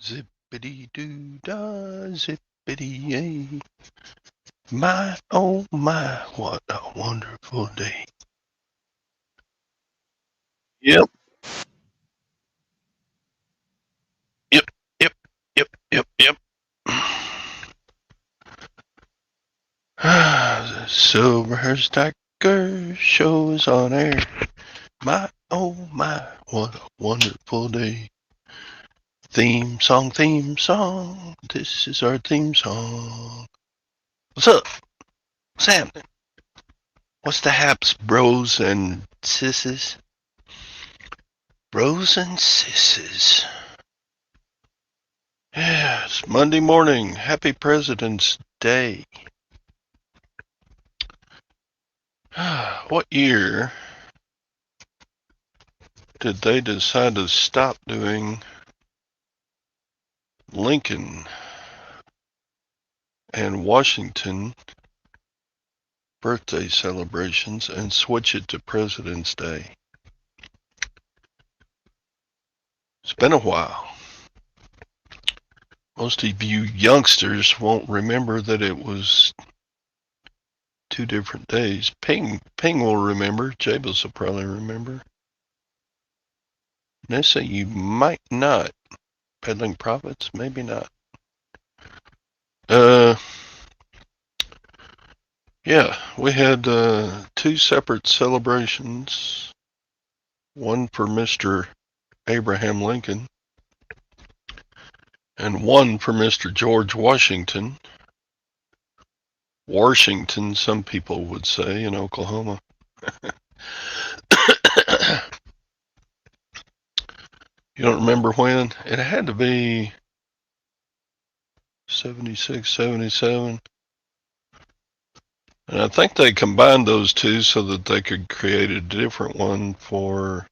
Zippity doo dah, zippity yay. My, oh my, what a wonderful day. Yep, yep, yep, yep, yep, yep. The Silverhairstacker show is on air. My, oh my, what a wonderful day. Theme song, theme song. This is our theme song. What's up? What's happening? What's the haps, bros and sisses? Bros and sisses. Yeah, it's Monday morning. Happy President's Day. What year did they decide to stop doing Lincoln and Washington birthday celebrations and switch it to President's Day? It's been a while. Most of you youngsters won't remember that it was 2 different days. Ping will remember. Jabez will probably remember. Nessa, you might not. Peddling Profits, maybe not. Yeah, we had 2 separate celebrations. One for Mr. Abraham Lincoln and one for Mr. George Washington. Washington, some people would say, in Oklahoma. You don't remember when? It had to be 76, 77. And I think they combined those 2 so that they could create a different one for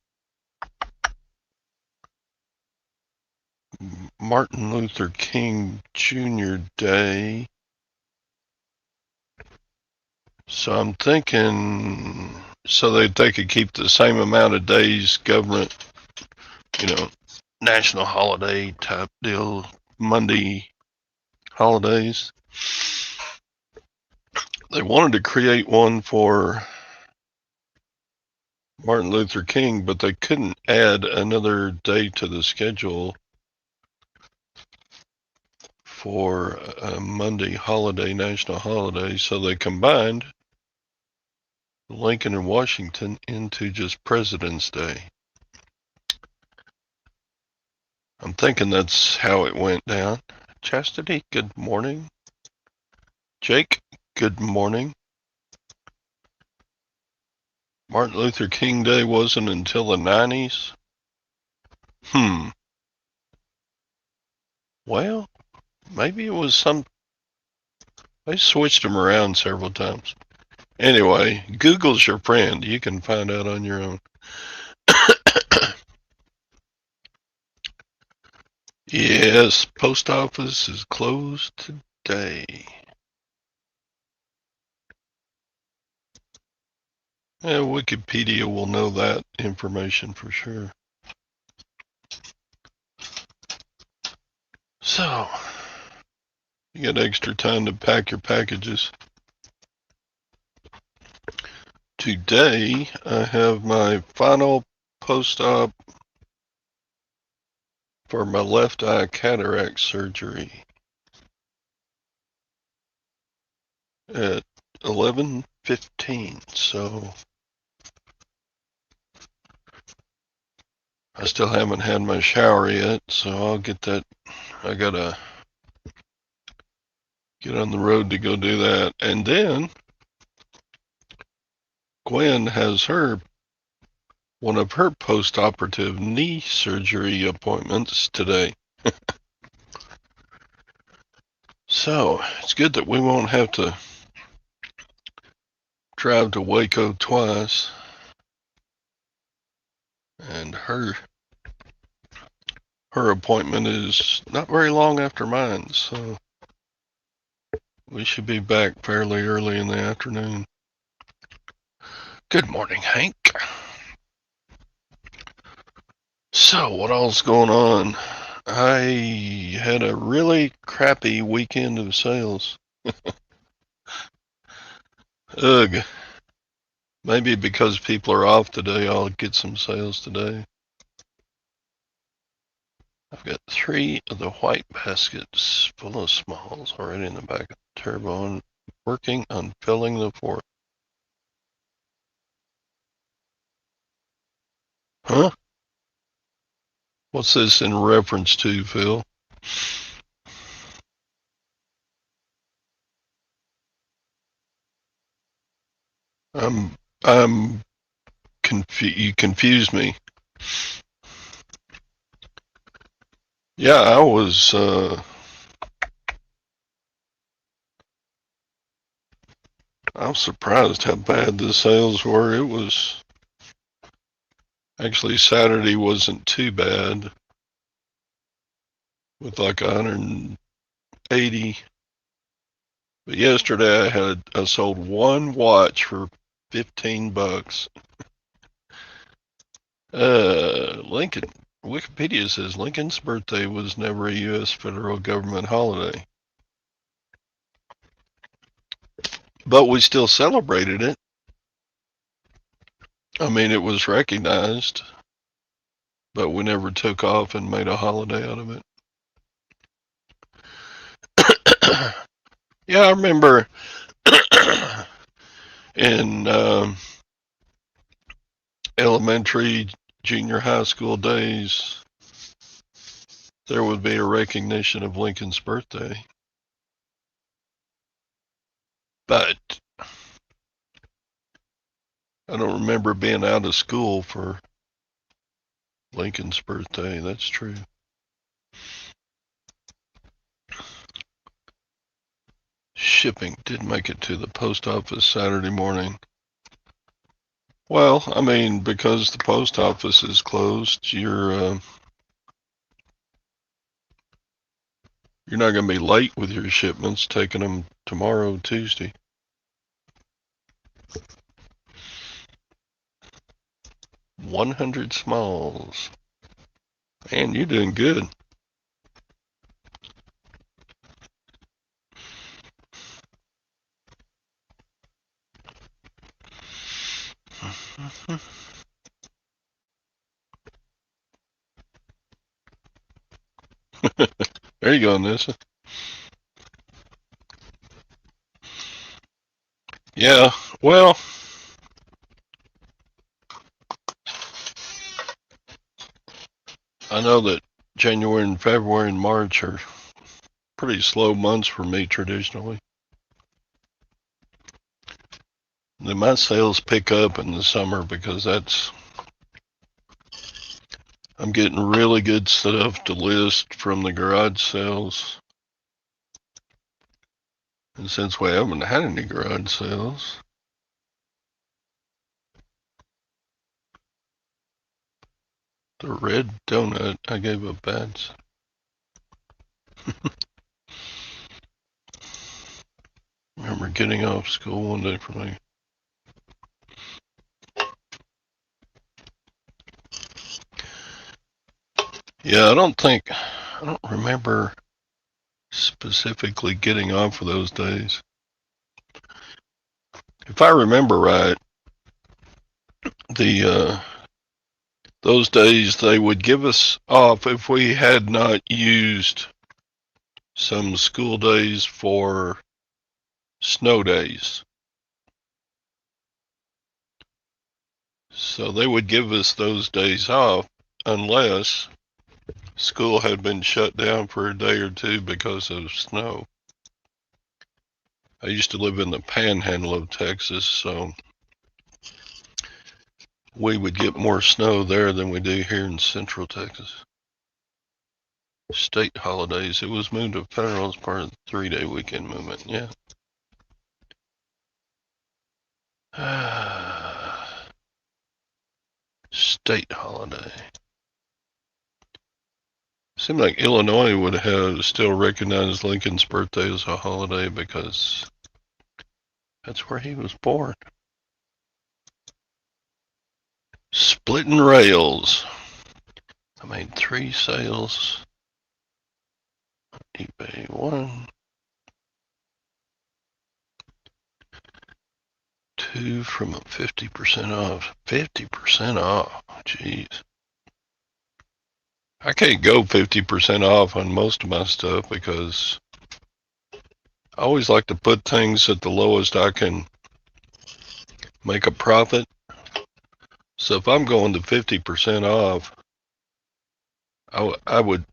Martin Luther King Jr. Day. So I'm thinking so that they could keep the same amount of days government, national holiday type deal, Monday holidays. They wanted to create one for Martin Luther King, but they couldn't add another day to the schedule for a Monday holiday, national holiday, so they combined Lincoln and Washington into just President's Day. I'm thinking that's how it went down. Chastity, good morning. Jake, good morning. Martin Luther King Day wasn't until the 90s. Well, maybe it was they switched them around several times. Anyway, Google's your friend. You can find out on your own. Yes, post office is closed today. Yeah, Wikipedia will know that information for sure. So, you got extra time to pack your packages. Today, I have my final post-op for my left eye cataract surgery at 11:15. So, I still haven't had my shower yet, so I'll get that. I gotta get on the road to go do that. And then Gwen has one of her post-operative knee surgery appointments today. So it's good that we won't have to drive to Waco twice. And her appointment is not very long after mine, so We should be back fairly early in the afternoon. Good morning, Hank. So, what all's going on? I had a really crappy weekend of sales. Ugh. Maybe because people are off today, I'll get some sales today. I've got 3 of the white baskets full of smalls already in the back of the turbo and working on filling the 4th. Huh? What's this in reference to, Phil? I'm you confused me. Yeah, I was surprised how bad the sales were. It was actually Saturday wasn't too bad with like 180. But yesterday I sold one watch for $15. Lincoln. Wikipedia says Lincoln's birthday was never a U.S. federal government holiday. But we still celebrated it. I mean, it was recognized, but we never took off and made a holiday out of it. Yeah, I remember in elementary, junior high school days, there would be a recognition of Lincoln's birthday. But I don't remember being out of school for Lincoln's birthday. That's true. Shipping did make it to the post office Saturday morning. Well, I mean, because the post office is closed, you're not going to be late with your shipments, taking them tomorrow, Tuesday. 100 smalls. Man, you're doing good. There you go, Nissa. Yeah, well, I know that January and February and March are pretty slow months for me traditionally. Then my sales pick up in the summer because I'm getting really good stuff to list from the garage sales. And since we haven't had any garage sales, the red donut I gave up bad. Remember getting off school one day for me. Yeah, I don't remember specifically getting off for those days. If I remember right, those days they would give us off if we had not used some school days for snow days. So they would give us those days off unless school had been shut down for a day or two because of snow. I used to live in the panhandle of Texas, so we would get more snow there than we do here in central Texas. State holidays. It was moved to federal as part of the 3-day weekend movement. Yeah. State holiday. Seemed like Illinois would have still recognized Lincoln's birthday as a holiday because that's where he was born. Splitting rails. I made 3 sales. eBay 1. 2 from a 50% off. 50% off. Jeez. I can't go 50% off on most of my stuff because I always like to put things at the lowest I can make a profit. So if I'm going to 50% off, I would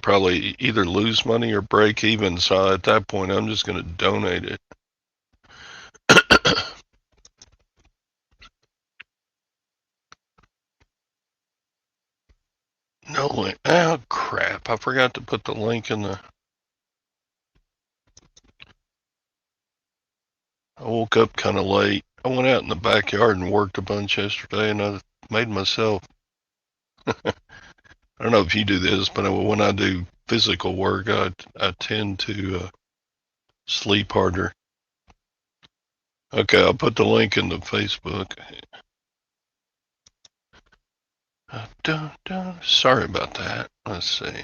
probably either lose money or break even. So at that point, I'm just going to donate it. No link. Oh, crap. I forgot to put the link in the... I woke up kind of late. I went out in the backyard and worked a bunch yesterday, and I made myself... I don't know if you do this, but when I do physical work, I tend to sleep harder. Okay, I'll put the link in the Facebook. Sorry about that. Let's see.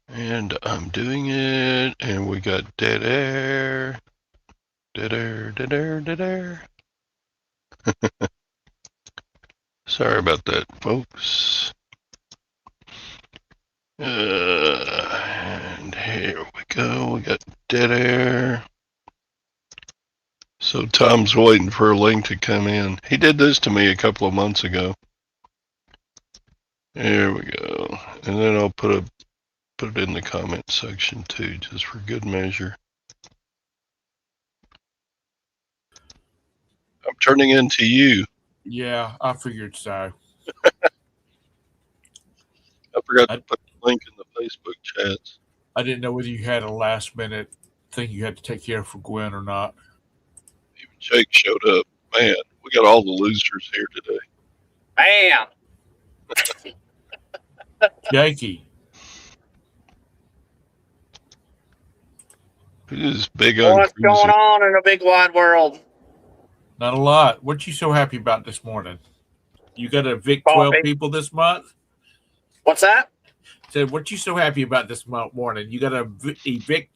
And I'm doing it, and we got dead air. Dead air, dead air, dead air. Sorry about that, folks. And here we go. We got dead air. So Tom's waiting for a link to come in. He did this to me a couple of months ago. There we go. And then I'll put it in the comment section too, just for good measure. I'm turning into you. Yeah, I figured so. I forgot to put the link in the Facebook chats. I didn't know whether you had a last minute thing you had to take care of for Gwen or not. Even Jake showed up. Man, we got all the losers here today. Bam! Jakey. Who's big on What's cruising? going on in the big wide world? Not a lot. What you so happy about this morning? You got to evict 12 people this month? What's that? Said, what you so happy about this morning? You got to evict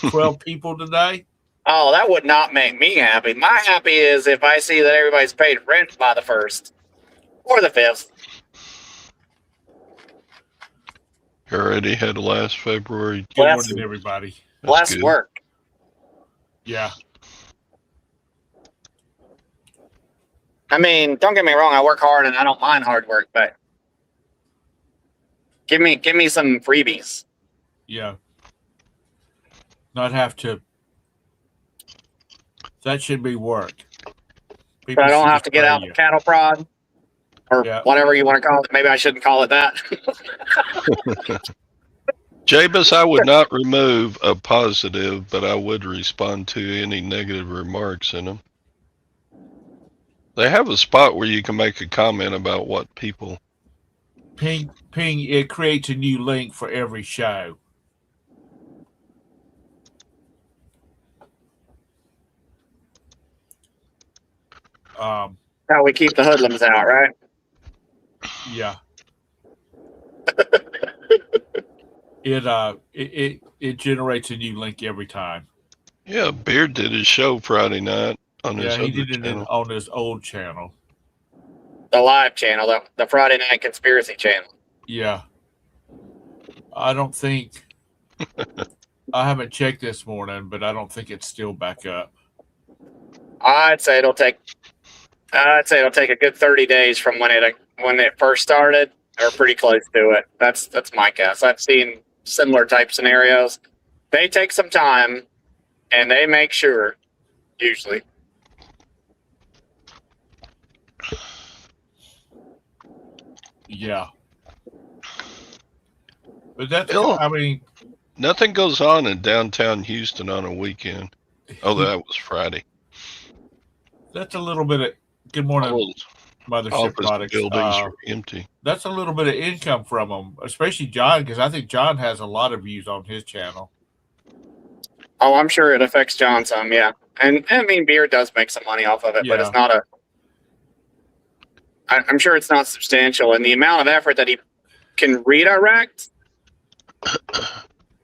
12 people today? Oh, that would not make me happy. My happy is if I see that everybody's paid rent by the 1st or the 5th. You already had last February. Good morning, everybody. Less work. Yeah. I mean, don't get me wrong. I work hard and I don't mind hard work, but give me some freebies. Yeah. Not have to. That should be work. But I don't have to get out and cattle prod or whatever you want to call it. Maybe I shouldn't call it that. Jabus, I would not remove a positive, but I would respond to any negative remarks in them. They have a spot where you can make a comment about what people... Ping, it creates a new link for every show. How we keep the hoodlums out, right? Yeah. It generates a new link every time. Yeah, Beard did his show Friday night on his other channel. Yeah, he did it on his old channel. The live channel, the Friday Night Conspiracy channel. Yeah. I don't think... I haven't checked this morning, but I don't think it's still back up. I'd say it'll take a good 30 days from when it first started, or pretty close to it. That's my guess. I've seen similar type scenarios. They take some time, and they make sure, usually. Yeah. But that's, I mean... Nothing goes on in downtown Houston on a weekend. Oh, that was Friday. That's a little bit of... Good morning. mothership Office products. buildings are empty. That's a little bit of income from them, especially John, because I think John has a lot of views on his channel. Oh, I'm sure it affects John some, yeah. And I mean, beer does make some money off of it, but it's not I'm sure it's not substantial. And the amount of effort that he can redirect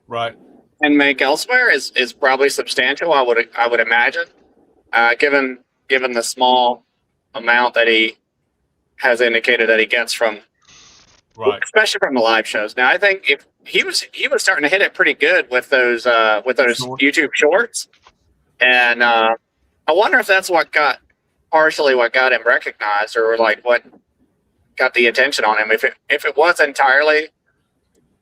right and make elsewhere is probably substantial. I would imagine, given the small amount that he has indicated that he gets from, especially from the live shows. Now, I think if he was starting to hit it pretty good with those YouTube shorts, and I wonder if that's partially what got him recognized, or like what got the attention on him. If it was entirely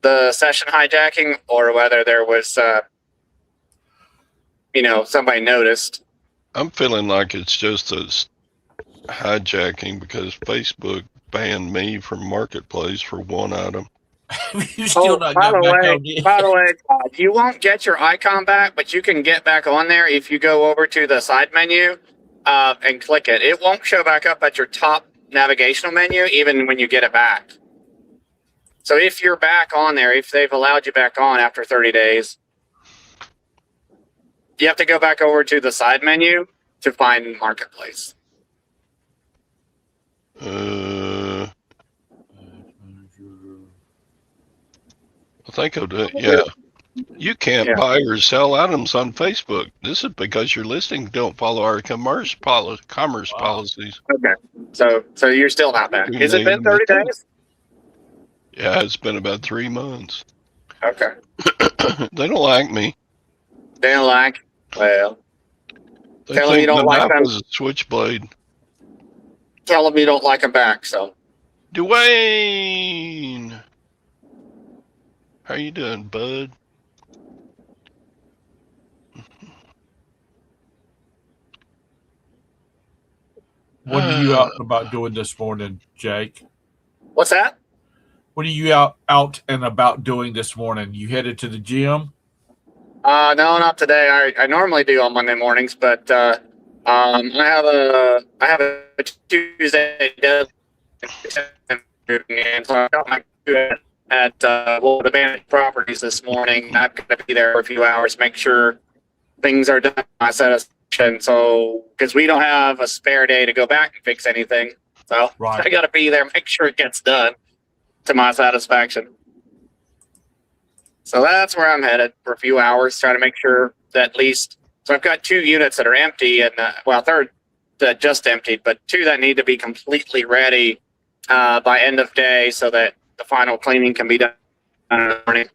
the session hijacking, or whether there was somebody noticed. I'm feeling like it's just a hijacking because Facebook banned me from Marketplace for one item. You still not by the way, you won't get your icon back, but you can get back on there if you go over to the side menu and click it. It won't show back up at your top navigational menu even when you get it back. So if you're back on there, if they've allowed you back on after 30 days, you have to go back over to the side menu to find Marketplace. I think I'll do it. Yeah. You can't buy or sell items on Facebook. This is because your listing don't follow our commerce policies. Okay. So you're still not back. Has it been 30 days? Yeah, it's been about 3 months. Okay. They don't like me. They don't like? Well, they tell them you don't like them. Was a switchblade. Tell them you don't like them back. So, Dwayne, how you doing, bud? What are you out about doing this morning, Jake? What's that? What are you out and about doing this morning? You headed to the gym? No, not today. I normally do on Monday mornings, but I have a Tuesday deadline, and so I got my at the managed properties this morning. I'm going to be there for a few hours, make sure things are done to my satisfaction. So, because we don't have a spare day to go back and fix anything, so I got to be there, make sure it gets done to my satisfaction. So that's where I'm headed for a few hours, trying to make sure that at least. So I've got 2 units that are empty, and third that just emptied, but 2 that need to be completely ready by end of day, so that the final cleaning can be done in the morning.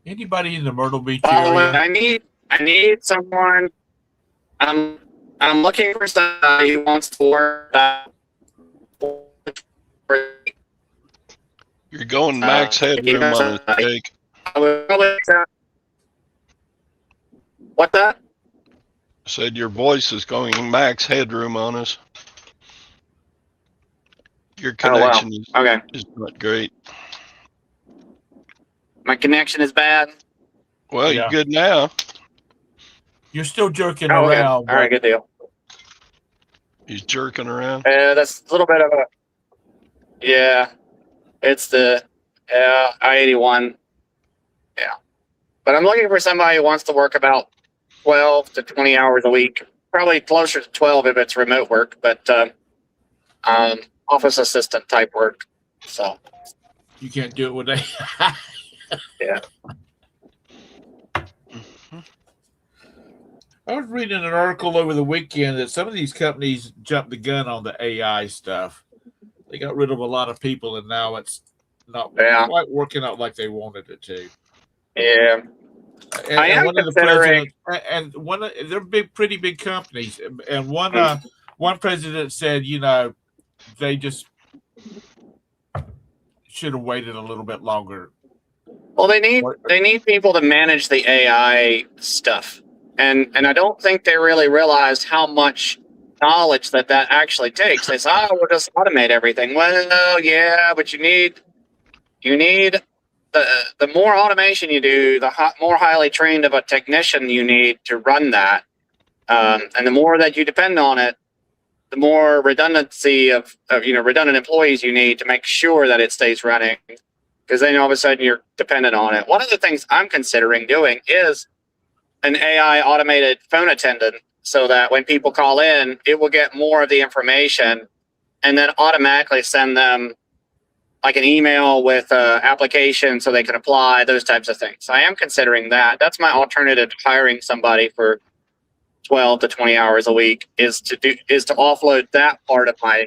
Anybody in the Myrtle Beach area? I need someone. I'm looking for somebody who wants to work. You're going max headroom on us, Jake. What that? I said your voice is going max headroom on us. Your connection is not great. My connection is bad. Well, you're good now. You're still jerking around. All right, good deal. He's jerking around? That's a little bit of a... Yeah. It's the I-81. Yeah. But I'm looking for somebody who wants to work about 12 to 20 hours a week. Probably closer to 12 if it's remote work, but office assistant type work. So you can't do it with a yeah. I was reading an article over the weekend that some of these companies jumped the gun on the AI stuff. They got rid of a lot of people, and now it's not quite working out like they wanted it to. Yeah. And one of the presidents, and they're pretty big companies, and one president said, they just should have waited a little bit longer. Well, they need people to manage the AI stuff, and I don't think they really realized how much knowledge that actually takes. They say, we'll just automate everything. Well, yeah, but you need the more automation you do, the more highly trained of a technician you need to run that, and the more that you depend on it, the more redundancy of redundant employees you need to make sure that it stays running, because then all of a sudden you're dependent on it. One of the things I'm considering doing is an AI automated phone attendant, so that when people call in, it will get more of the information and then automatically send them like an email with application so they can apply, those types of things. I am considering that. That's my alternative to hiring somebody for 12 to 20 hours a week, is to offload that part of my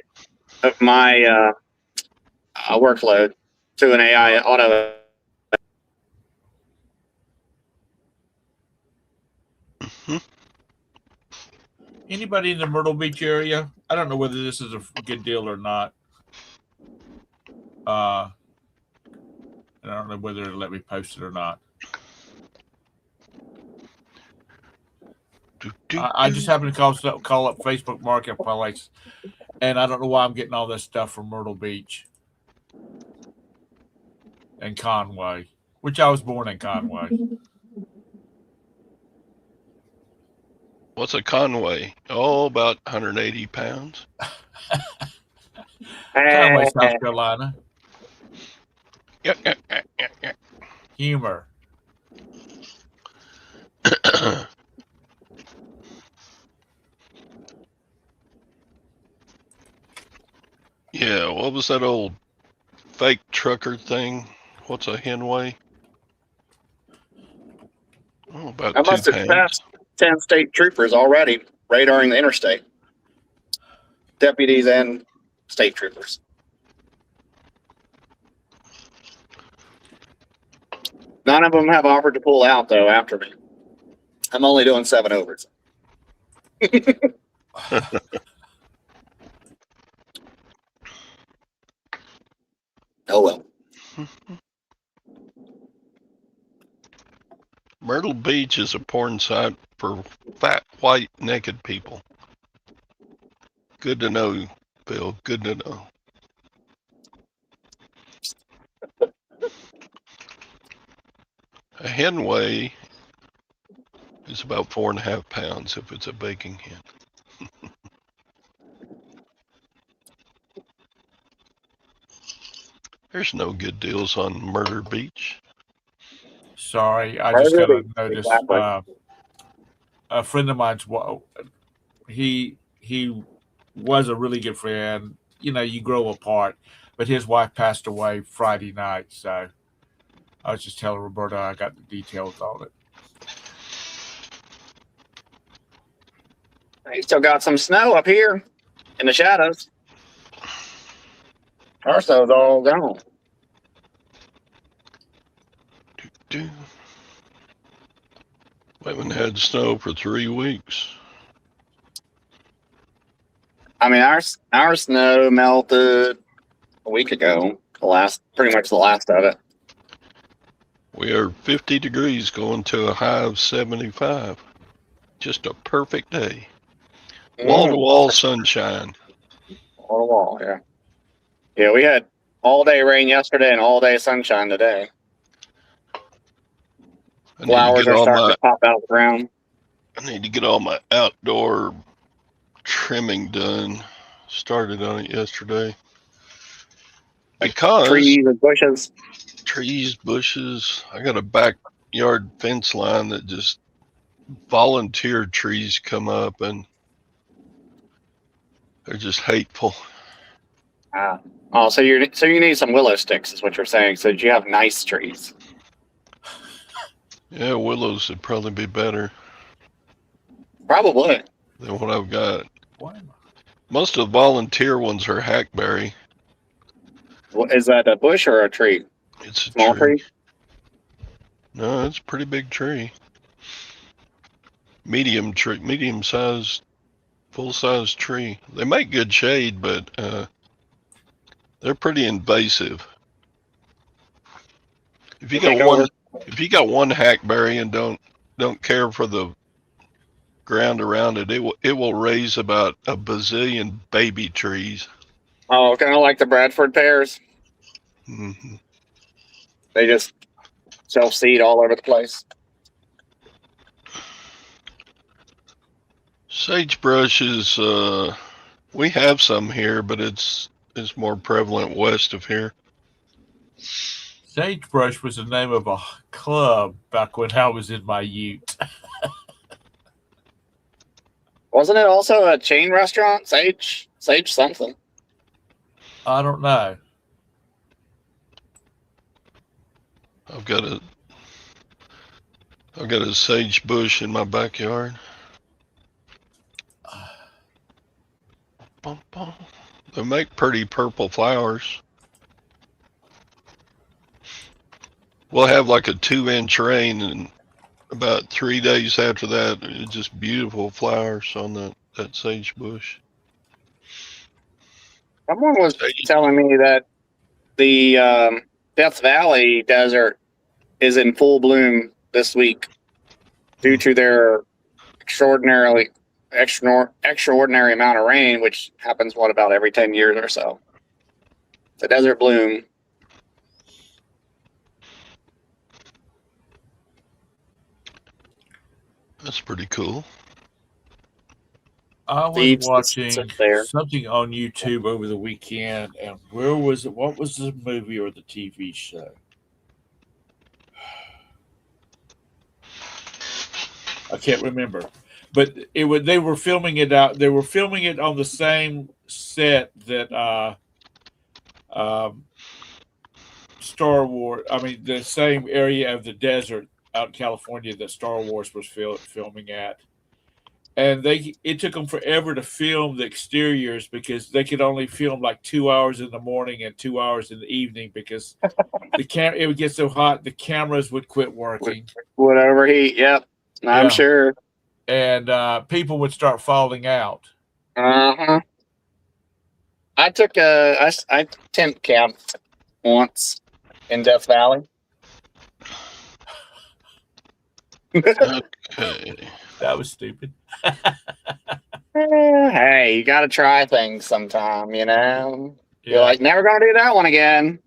workload to an AI auto. Anybody in the Myrtle Beach area? I don't know whether this is a good deal or not. I don't know whether it'll let me post it or not. I just happened to call up Facebook Marketplace, and I don't know why I'm getting all this stuff from Myrtle Beach and Conway, which I was born in Conway. What's a Conway? Oh, about 180 pounds. Conway, South Carolina. Yeah. Humor. Yeah, what was that old fake trucker thing? What's a Henway? Oh, about I must 2 have pounds. passed 10 state troopers already radaring the interstate. Deputies and state troopers. None of them have offered to pull out, though, after me. I'm only doing 7 overs. Oh, well. Myrtle Beach is a porn site for fat, white, naked people. Good to know, Bill. Good to know. A Henway is about 4.5 pounds if it's a baking hen. There's no good deals on Murder Beach. Sorry, I just got a notice. Exactly. A friend of mine's, he was a really good friend. You know, you grow apart, but his wife passed away Friday night, so I was just telling Roberta I got the details on it. You still got some snow up here in the shadows. Our snow's all gone. We haven't had snow for 3 weeks. I mean, our snow melted a week ago. Pretty much the last of it. We are 50 degrees going to a high of 75. Just a perfect day. Wall-to-wall sunshine. Wall-to-wall, yeah. Yeah, we had all-day rain yesterday and all-day sunshine today. Flowers are starting to pop out of the ground. I need to get all my outdoor trimming done. Started on it yesterday. Because trees and bushes. Trees, bushes. I got a backyard fence line that just volunteer trees come up and they're just hateful. Oh, so you need some willow sticks, is what you're saying. So you have nice trees. Yeah, willows would probably be better. Probably. Than what I've got. Most of the volunteer ones are hackberry. Well, is that a bush or a tree? It's a small tree. No, it's a pretty big tree. Medium sized, full size tree. They make good shade, but they're pretty invasive. If you got one hackberry and don't care for the ground around it, it will raise about a bazillion baby trees. Oh, kind of like the Bradford pears. Mm-hmm. They just self-seed all over the place. Sagebrush is We have some here, but it's more prevalent west of here. Sagebrush was the name of a club back when I was in my ute. Wasn't it also a chain restaurant? Sage something. I don't know. I've got a sage bush in my backyard. They make pretty purple flowers. We'll have like a 2-inch rain, and about 3 days after that, it's just beautiful flowers on that sage bush. Someone was telling me that the Death Valley desert is in full bloom this week due to their extraordinary amount of rain, which happens about every 10 years or so. The desert bloom. That's pretty cool. I was watching something on YouTube over the weekend, and where was it? What was the movie or the TV show? I can't remember, but they were filming it out. They were filming it on the same set that Star Wars. I mean, the same area of the desert out in California that Star Wars was filming at. And it took them forever to film the exteriors because they could only film like 2 hours in the morning and 2 hours in the evening because it would get so hot the cameras would quit working. Would overheat. Yep, I'm sure. And people would start falling out. I took I tent camped once in Death Valley. Okay. That was stupid. Hey, you got to try things sometime, you know? Yeah. You're like, never going to do that one again.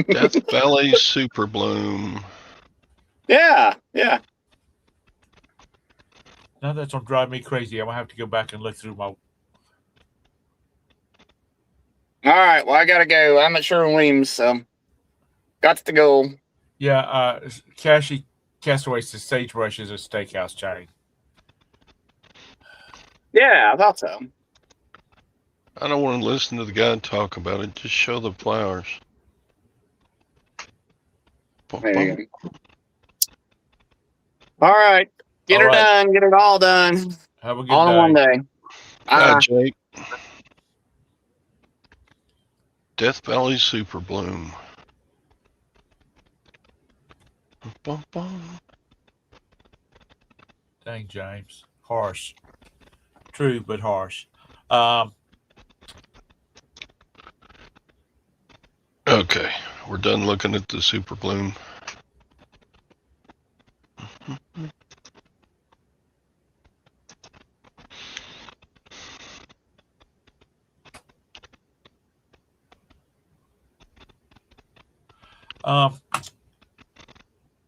Death Valley Super Bloom. Yeah. Now that's going to drive me crazy. I'm going to have to go back and look through my... All right, well, I got to go. I'm at Sherwin-Williams, so got to go. Yeah, Castaway says Sagebrush is a steakhouse chain. Yeah, I thought so. I don't want to listen to the guy talk about it. Just show the flowers. There you go. All right. Get her done. Get it all done. Have a good all day. in one day. Bye, Jake. Death Valley Super Bloom. Dang, James. Harsh. True, but harsh. Okay, we're done looking at the Super Bloom.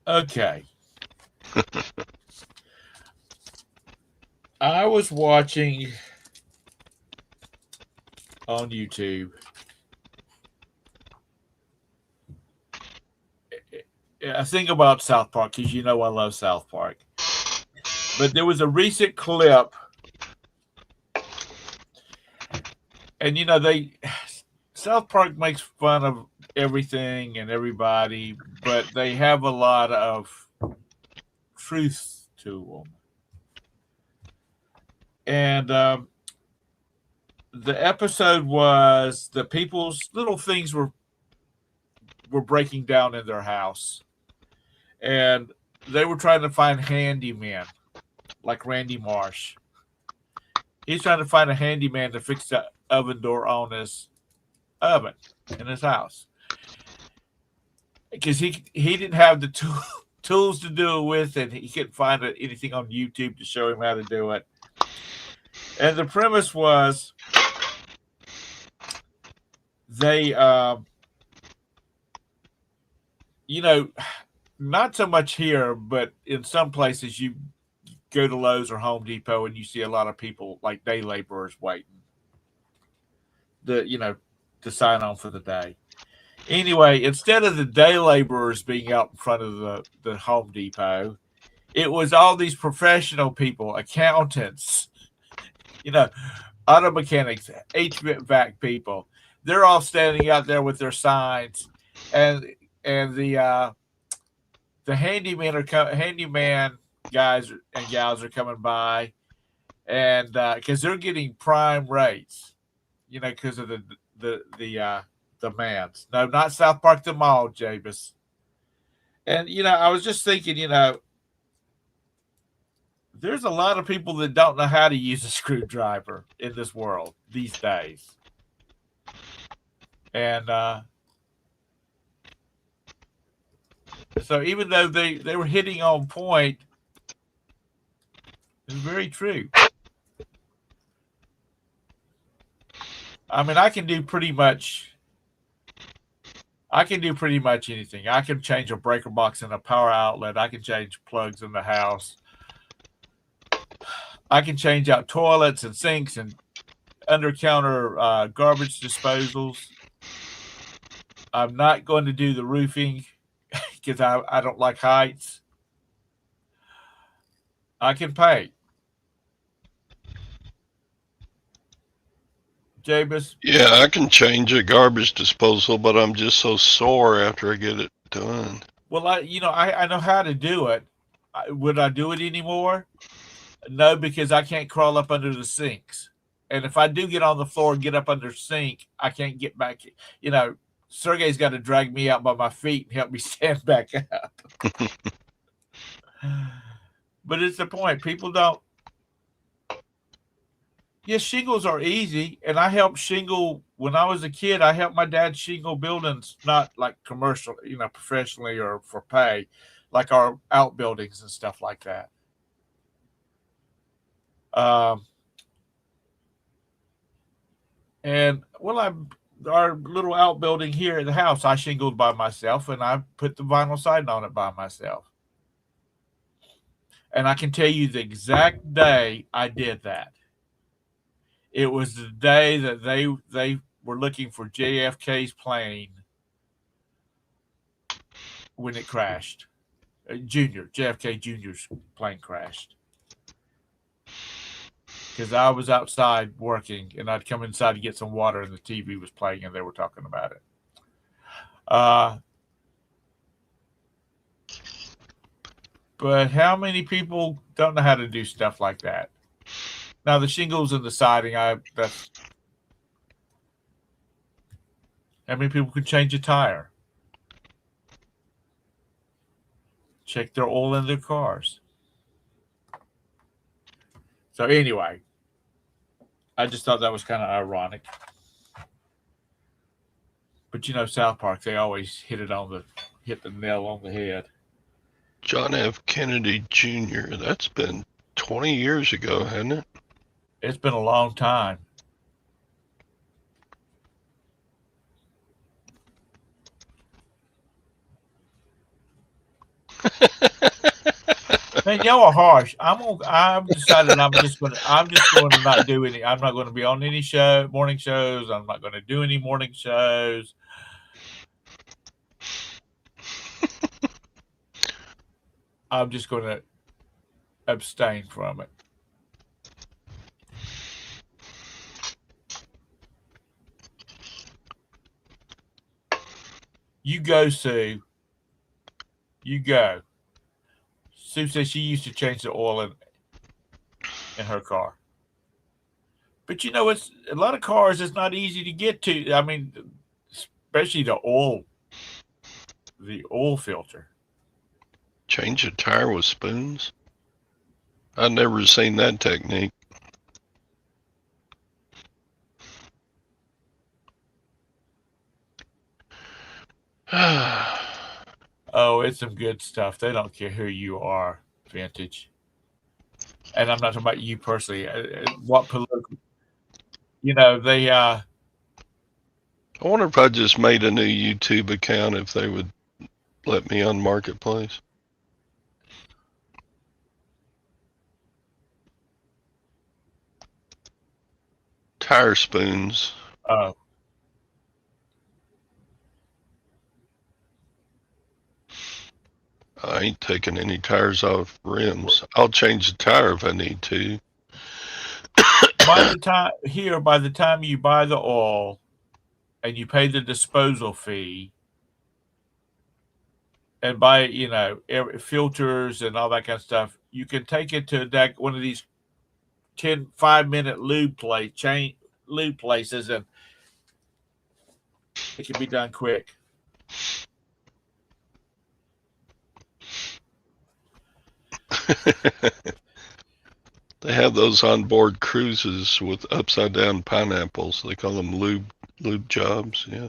Okay. I was watching on YouTube a thing about South Park, because you know I love South Park. But there was a recent clip, and you know South Park makes fun of everything and everybody, but they have a lot of truth to them. And the episode was the people's little things were breaking down in their house, and they were trying to find handyman, like Randy Marsh. He's trying to find a handyman to fix the oven door on his oven in his house, because he didn't have the tools to do it with, and he couldn't find anything on YouTube to show him how to do it. And the premise was they, you know, not so much here, but in some places you go to Lowe's or Home Depot and you see a lot of people like day laborers waiting. to sign on for the day. Anyway, instead of the day laborers being out in front of the Home Depot, it was all these professional people, accountants, you know, auto mechanics, HVAC people. They're all standing out there with their signs, and the handyman guys and gals are coming by, and because they're getting prime rates, because of the mans. No, not South Park the Mall, Jabus. And I was just thinking, there's a lot of people that don't know how to use a screwdriver in this world these days. And so even though they were hitting on point, it's very true. I mean, I can do pretty much anything. I can change a breaker box in a power outlet. I can change plugs in the house. I can change out toilets and sinks and under-counter garbage disposals. I'm not going to do the roofing because I don't like heights. I can paint. Jabus? Yeah, I can change a garbage disposal, but I'm just so sore after I get it done. Well, I know how to do it. Would I do it anymore? No, because I can't crawl up under the sinks. And if I do get on the floor and get up under the sink, I can't get back. Sergey's got to drag me out by my feet and help me stand back up. But it's the point. People don't. Yes, shingles are easy. And I helped shingle when I was a kid. I helped my dad shingle buildings, not like commercial, professionally or for pay, like our outbuildings and stuff like that. Our little outbuilding here at the house, I shingled by myself, and I put the vinyl siding on it by myself. And I can tell you the exact day I did that. It was the day that they were looking for JFK's plane when it crashed. JFK Jr.'s plane crashed. Because I was outside working, and I'd come inside to get some water, and the TV was playing, and they were talking about it. But how many people don't know how to do stuff like that? Now, the shingles and the siding, how many people can change a tire? Check their oil in their cars. So anyway, I just thought that was kind of ironic. But South Park, they always hit the nail on the head. John F. Kennedy Jr., that's been 20 years ago, hasn't it? It's been a long time. Man, y'all are harsh. I've decided I'm just going to not do any. I'm not going to be on any morning shows. I'm not going to do any morning shows. I'm just going to abstain from it. You go, Sue. You go. Sue says she used to change the oil in her car. But it's a lot of cars. It's not easy to get to. I mean, especially the oil filter. Change a tire with spoons? I've never seen that technique. Oh, it's some good stuff. They don't care who you are, Vintage. And I'm not talking about you personally. What political? They. I wonder if I just made a new YouTube account, if they would let me on Marketplace. Tire spoons. Oh. I ain't taking any tires off rims. I'll change the tire if I need to. By the time you buy the oil and you pay the disposal fee and buy, filters and all that kind of stuff, you can take it to one of these 5-minute lube places, and it can be done quick. They have those onboard cruises with upside down pineapples. They call them lube jobs. Yeah.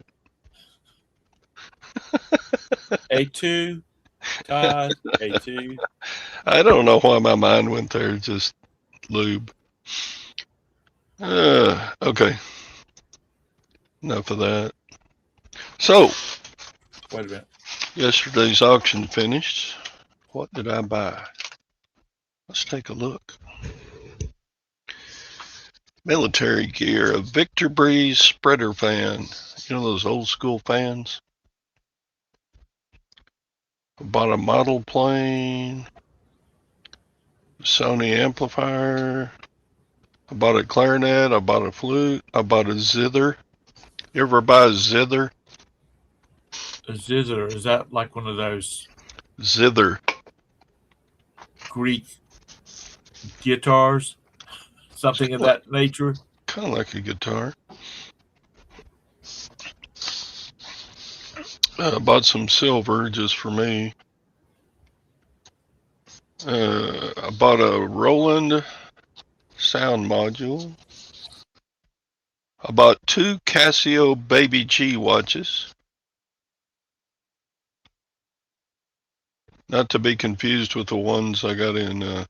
A2, Todd, A2. I don't know why my mind went there. Just lube. Okay. Enough of that. So, Wait a minute. Yesterday's auction finished. What did I buy? Let's take a look. Military gear, a Victor Breeze spreader fan. You know those old school fans? I bought a model plane, Sony amplifier. I bought a clarinet. I bought a flute. I bought a zither. You ever buy a zither? A zither, is that like one of those Zither. Greek guitars? Something of that nature? Kind of like a guitar. I bought some silver just for me. I bought a Roland sound module. I bought 2 Casio Baby G watches. Not to be confused with the ones I got in,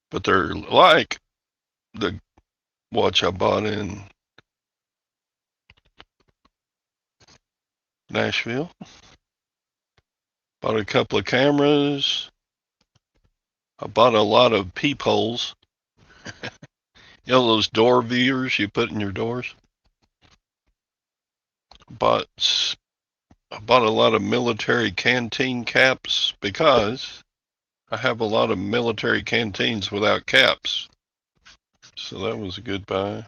but they're like the watch I bought in Nashville. Bought a couple of cameras. I bought a lot of peepholes. You know those door viewers you put in your doors? I bought a lot of military canteen caps because I have a lot of military canteens without caps. So that was a good buy.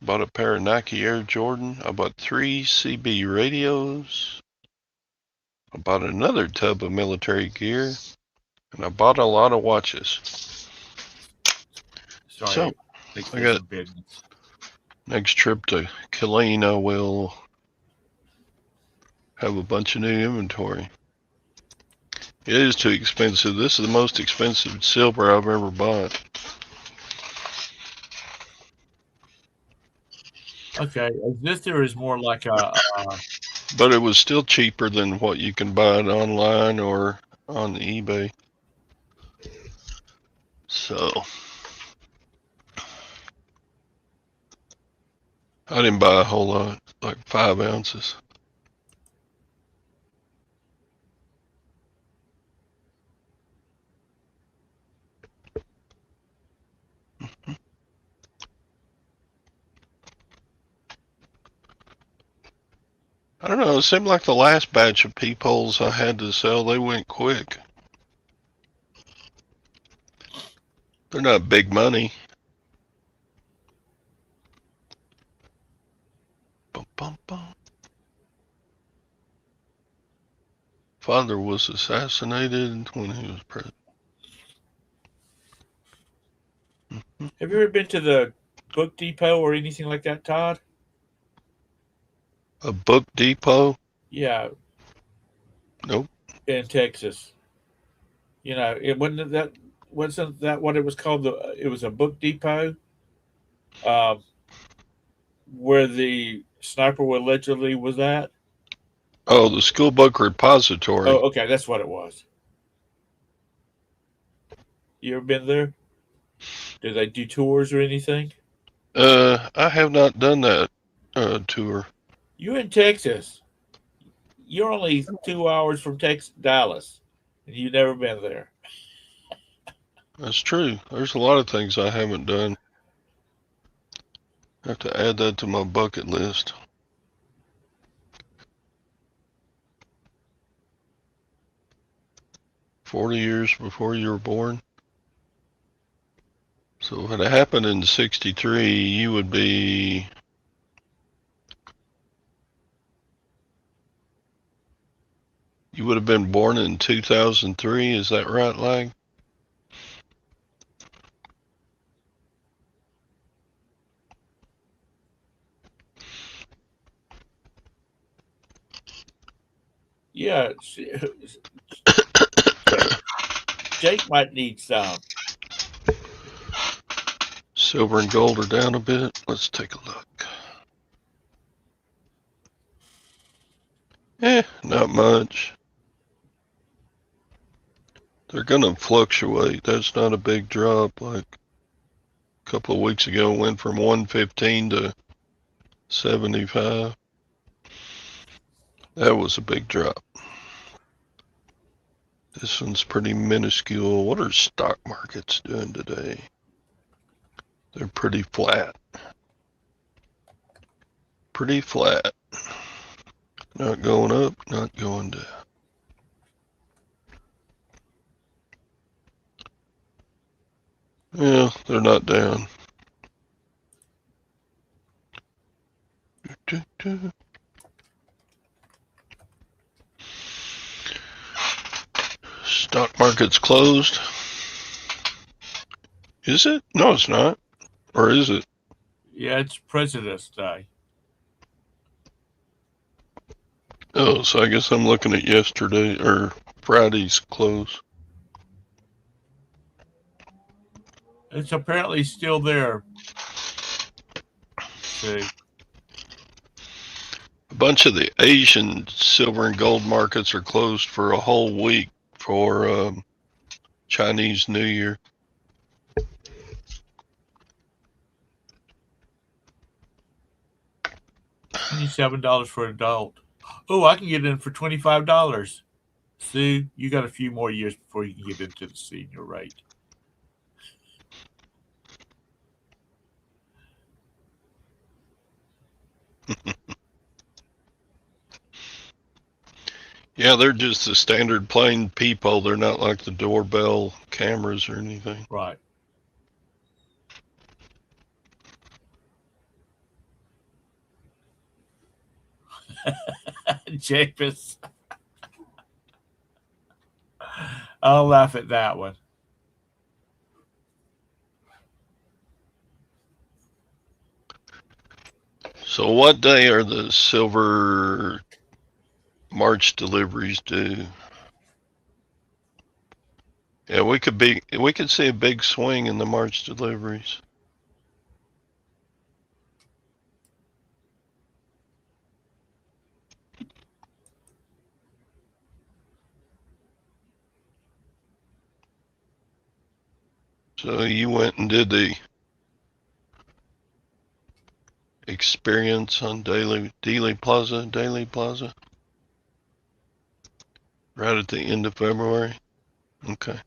Bought a pair of Nike Air Jordan. I bought 3 CB radios. I bought another tub of military gear. And I bought a lot of watches. Sorry, so, I got next trip to Killeen, we'll have a bunch of new inventory. It is too expensive. This is the most expensive silver I've ever bought. Okay, this there is more like a. But it was still cheaper than what you can buy it online or on eBay. So I didn't buy a whole lot, like 5 ounces. I don't know, it seemed like the last batch of peepholes I had to sell, they went quick. They're not big money. Bum, bum, bum. Father was assassinated when he was president. Have you ever been to the Book Depot or anything like that, Todd? A book depot? Yeah. Nope. In Texas. You know, it wasn't that what it was called? It was a book depot, where the sniper allegedly was at. Oh, the school book repository. Oh, okay, that's what it was. You ever been there? Did they do tours or anything? I have not done that tour. You're in Texas. You're only 2 hours from Dallas, and you've never been there. That's true. There's a lot of things I haven't done. I have to add that to my bucket list. 40 years before you were born. So if it happened in 63, you would be... You would have been born in 2003, is that right, Lag? Yeah. Jake might need some. Silver and gold are down a bit. Let's take a look. Not much. They're going to fluctuate. That's not a big drop. Like a couple of weeks ago, it went from 115 to 75. That was a big drop. This one's pretty minuscule. What are stock markets doing today? They're pretty flat. Pretty flat. Not going up, not going down. Yeah, they're not down. Stock market's closed. Is it? No, it's not. Or is it? Yeah, it's President's Day. Oh, so I guess I'm looking at yesterday or Friday's close. It's apparently still there. See. A bunch of the Asian silver and gold markets are closed for a whole week for Chinese New Year. $27 for an adult. Oh, I can get in for $25. See, you got a few more years before you can get into the senior rate. Yeah, they're just the standard plain peephole. They're not like the doorbell cameras or anything. Right. James. I'll laugh at that one. So what day are the silver March deliveries due? Yeah, we could see a big swing in the March deliveries. So you went and did the experience on Daily Plaza, right at the end of February. Okay.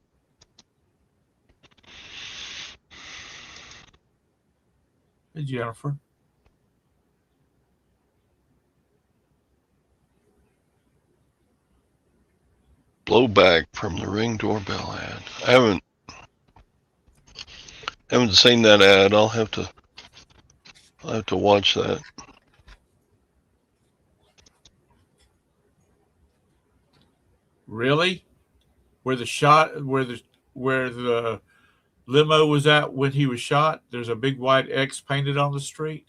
Hey, Jennifer. Blowback from the Ring doorbell ad. I haven't seen that ad. I'll have to watch that. Really? Where the limo was at when he was shot, there's a big white X painted on the street.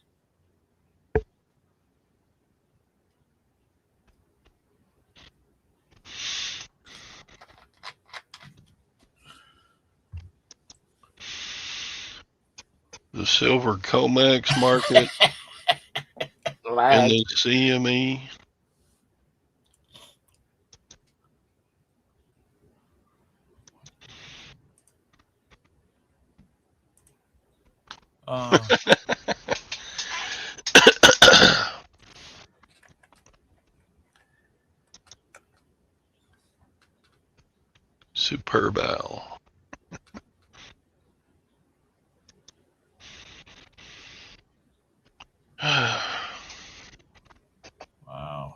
The silver Comex market and the CME. Superb owl. Wow.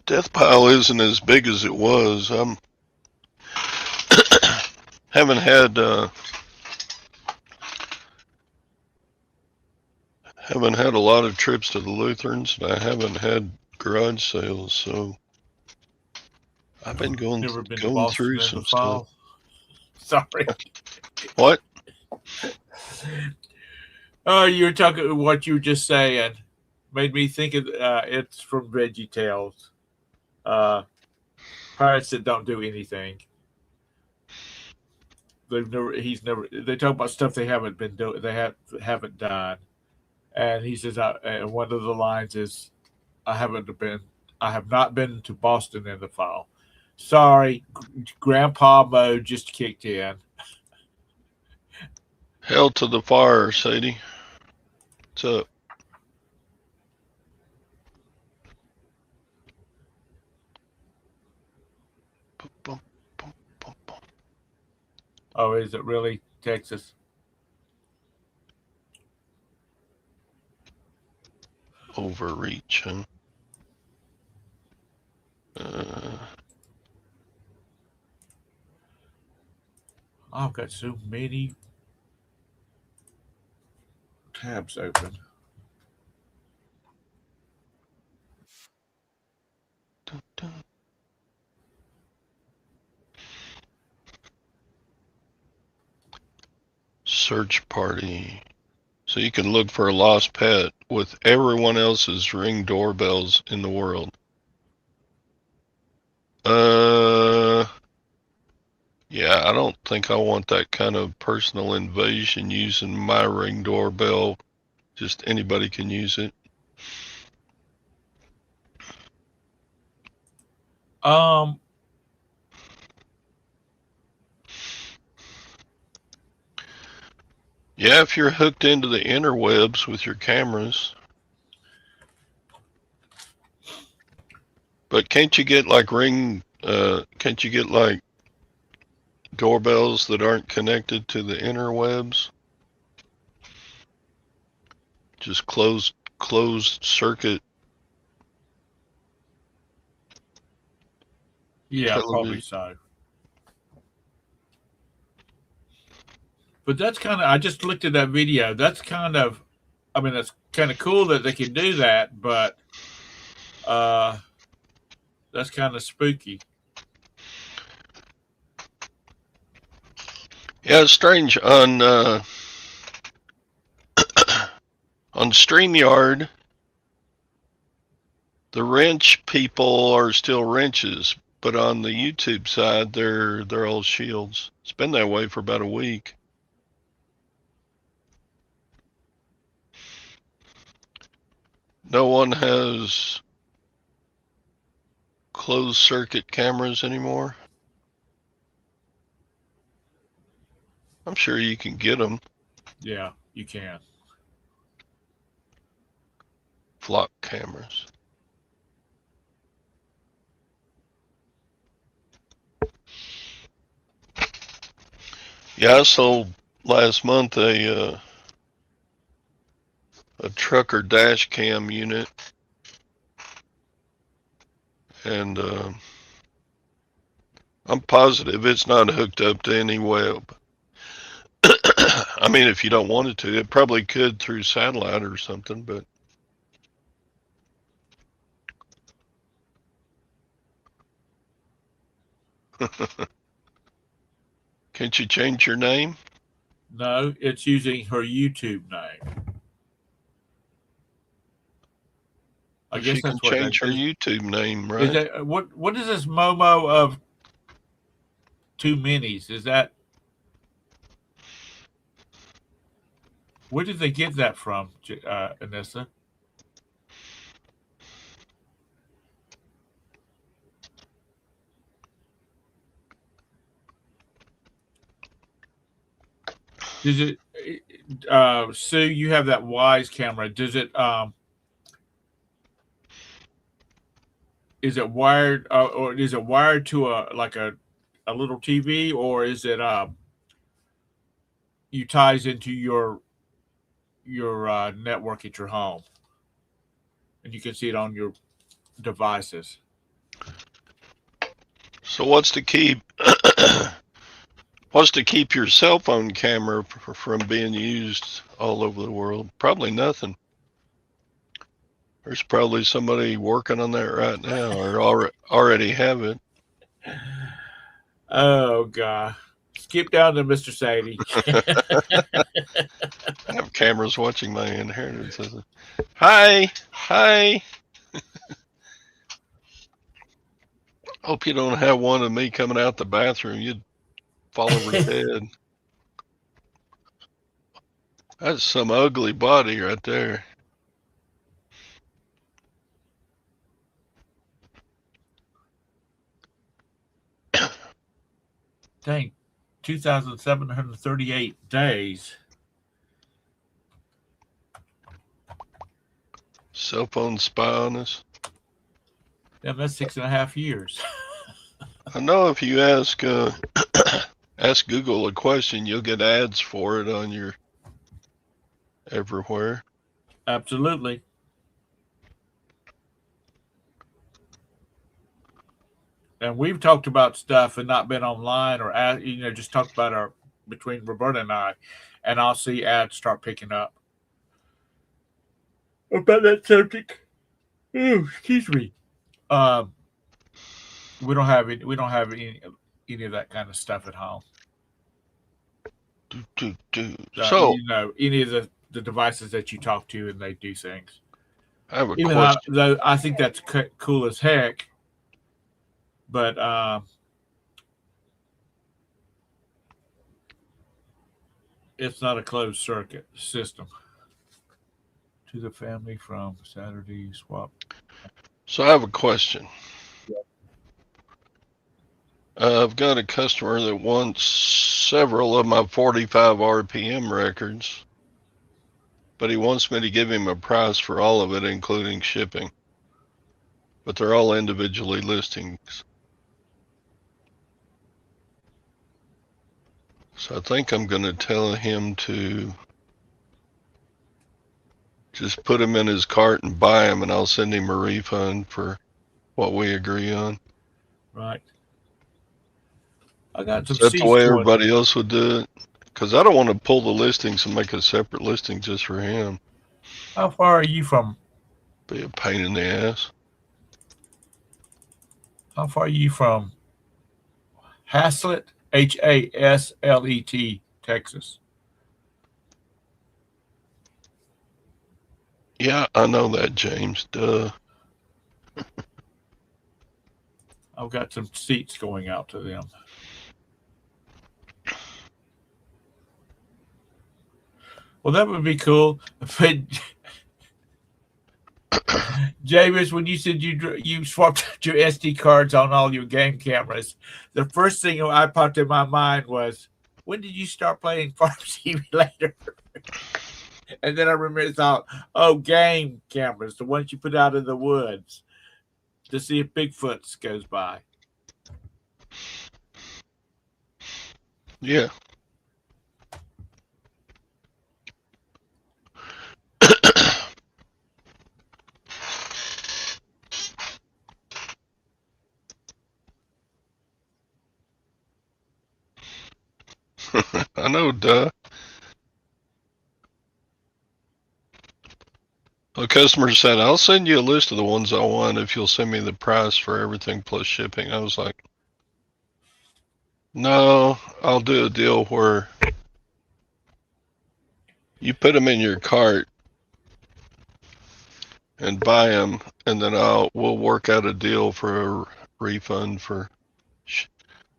Death pile isn't as big as it was. Haven't had a lot of trips to the Lutherans, and I haven't had garage sales, so I've been going through some stuff. Sorry. What? Oh, you were talking what you were just saying. Made me think of it's from Veggie Tales. Pirates that don't do anything. They talk about stuff they haven't been doing. Haven't done, and he says, one of the lines is, I have not been to Boston in the fall. Sorry, Grandpa mode just kicked in. Hell to the fire, Sadie. What's up? Oh, is it really Texas? Overreach, huh? I've got so many tabs open. Search party. So you can look for a lost pet with everyone else's Ring doorbells in the world. Yeah, I don't think I want that kind of personal invasion using my Ring doorbell. Just anybody can use it. Yeah, if you're hooked into the interwebs with your cameras. But can't you get like doorbells that aren't connected to the interwebs? Just closed circuit. Yeah, probably so. But that's kind of, I just looked at that video. That's kind of, I mean, that's kind of cool that they can do that, but that's kind of spooky. Yeah, it's strange. On StreamYard, the wrench people are still wrenches, but on the YouTube side, they're all shields. It's been that way for about a week. No one has closed circuit cameras anymore. I'm sure you can get them. Yeah, you can. Flock cameras. Yeah, I sold last month a trucker dash cam unit, and I'm positive it's not hooked up to any web. I mean, if you don't want it to, it probably could through satellite or something, but can't you change your name? No, it's using her YouTube name. I guess She can that's what change her YouTube name, right? Is that, what is this Momo of two minis? Is that, where did they get that from, Anissa? Does it, Sue? You have that Wise camera. Does it? Is it wired, or is it wired to a little TV, or is it you ties into your network at your home, and you can see it on your devices? So what's to keep your cell phone camera from being used all over the world? Probably nothing. There's probably somebody working on that right now, or already have it. Oh God! Skip down to Mr. Sadie. I have cameras watching my inheritance. Hi, hi. Hope you don't have one of me coming out the bathroom. You'd fall over dead. That's some ugly body right there. Dang, 2,738 days. Cell phone spy on us. Damn, that's 6.5 years. I know if you ask ask Google a question, you'll get ads for it on your everywhere. Absolutely. And we've talked about stuff and not been online or just talked about our between Roberta and I, and I'll see ads start picking up about that subject. Ooh, excuse me. We don't have any of that kind of stuff at home. So Any of the devices that you talk to and they do things. I have a question. Though I think that's cool as heck, but it's not a closed circuit system. To the family from Saturday swap. So I have a question. I've got a customer that wants several of my 45 RPM records, but he wants me to give him a price for all of it, including shipping. But they're all individually listings. So I think I'm going to tell him to just put him in his cart and buy him, and I'll send him a refund for what we agree on. Right. I got some. Is that the way everybody else would do it? Because I don't want to pull the listings and make a separate listing just for him. How far are you from? Be a pain in the ass. How far are you from Haslet? Haslet, Texas. Yeah, I know that, James. Duh. I've got some seats going out to them. Well, that would be cool. But James, when you said you swapped out your SD cards on all your game cameras, the first thing I popped in my mind was, when did you start playing Farm Simulator? And then I thought, oh, game cameras, the ones you put out in the woods to see if Bigfoot goes by. Yeah. I know, duh. The customer said, I'll send you a list of the ones I want if you'll send me the price for everything plus shipping. I was like, no, I'll do a deal where you put them in your cart and buy them, and then we'll work out a deal for a refund for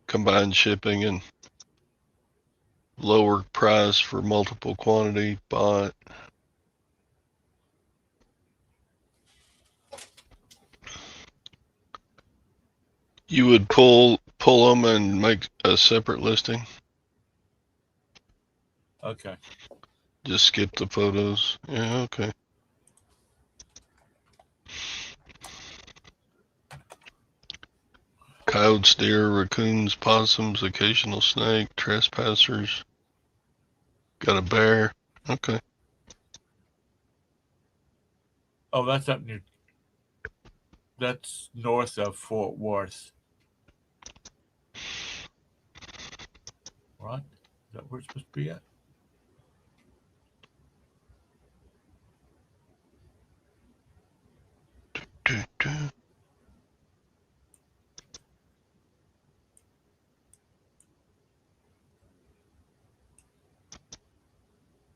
combined shipping and lower price for multiple quantity bought. You would pull them and make a separate listing? Okay. Just skip the photos. Yeah, okay. Coyotes, deer, raccoons, possums, occasional snake, trespassers. Got a bear. Okay. Oh, that's up near. That's north of Fort Worth. right? Is that where it's supposed to be at?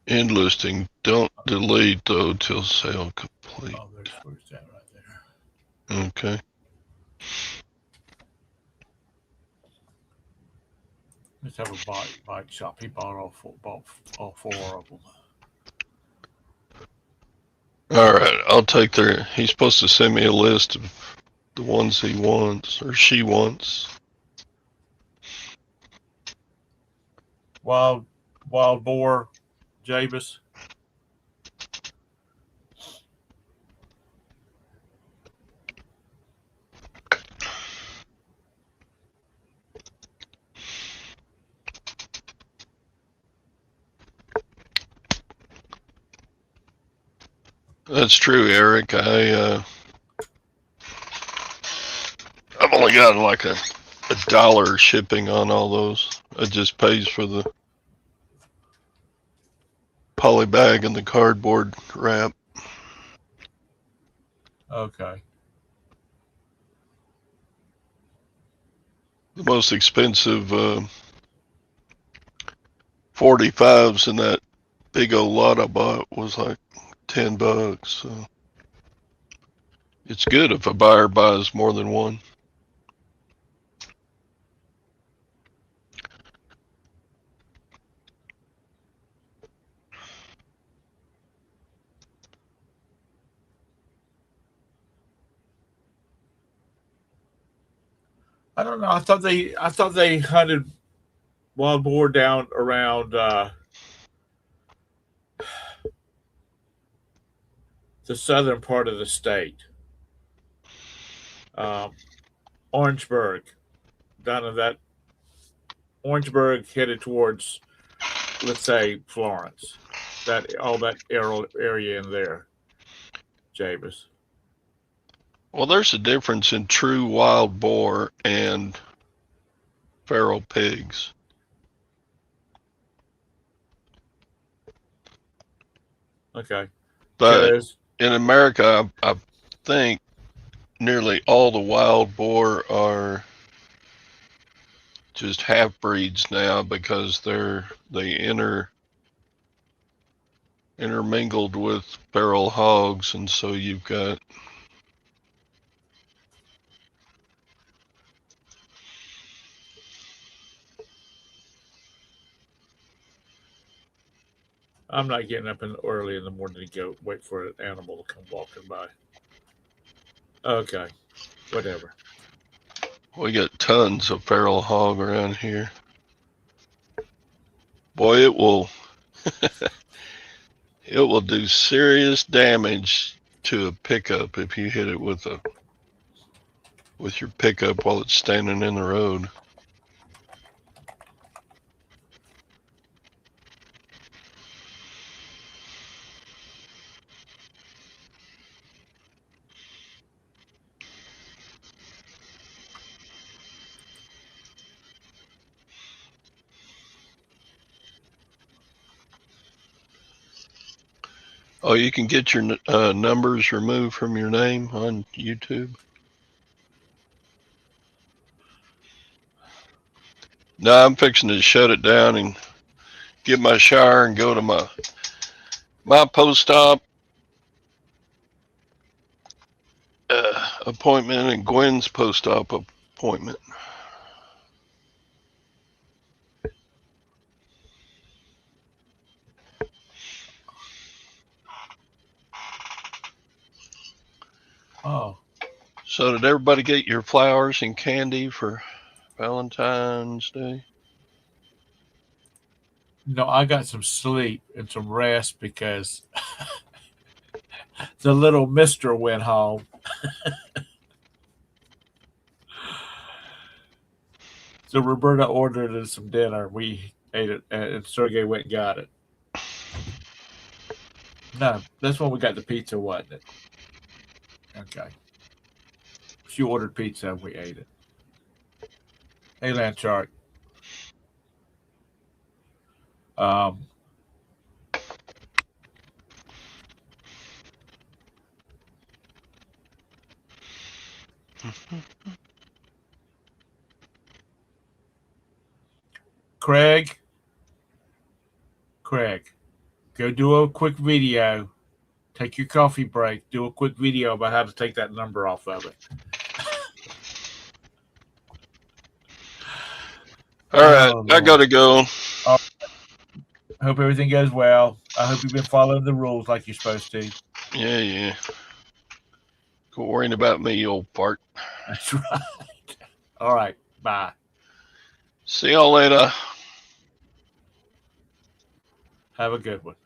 End listing. Don't delete though till sale complete. Oh, there's where's that right there. Okay. Let's have a bike shop. He bought all four of them. All right. I'll take their. He's supposed to send me a list of the ones he wants or she wants. Wild boar, Jabus. That's true, Eric. I've only got like a $1 shipping on all those. It just pays for the poly bag and the cardboard wrap. Okay. The most expensive 45s in that big old lot I bought was like $10. So it's good if a buyer buys more than one. I don't know. I thought they hunted wild boar down around the southern part of the state. Orangeburg, down in that Orangeburg headed towards, let's say, Florence. All that area in there, Jabus. Well, there's a difference in true wild boar and feral pigs. Okay. But in America, I think nearly all the wild boar are just half breeds now because they intermingled with feral hogs, and so you've got I'm not getting up early in the morning to go wait for an animal to come walking by. Okay, whatever. we got tons of feral hog around here. Boy, it will do serious damage to a pickup if you hit it with your pickup while it's standing in the road. Oh, you can get your numbers removed from your name on YouTube? No, I'm fixing to shut it down and get my shower and go to my post-op appointment and Gwen's post-op appointment. Oh. So did everybody get your flowers and candy for Valentine's Day? No, I got some sleep and some rest because the little mister went home. So Roberta ordered us some dinner. We ate it, and Sergey went and got it. No, that's when we got the pizza, wasn't it? Okay. She ordered pizza and we ate it. Hey, Lanchart. Um, Craig, go do a quick video. Take your coffee break. Do a quick video about how to take that number off of it. All right, I gotta go. Hope everything goes well. I hope you've been following the rules like you're supposed to. Yeah. Quit worrying about me, you old fart. That's right. All right. Bye. See y'all later. Have a good one.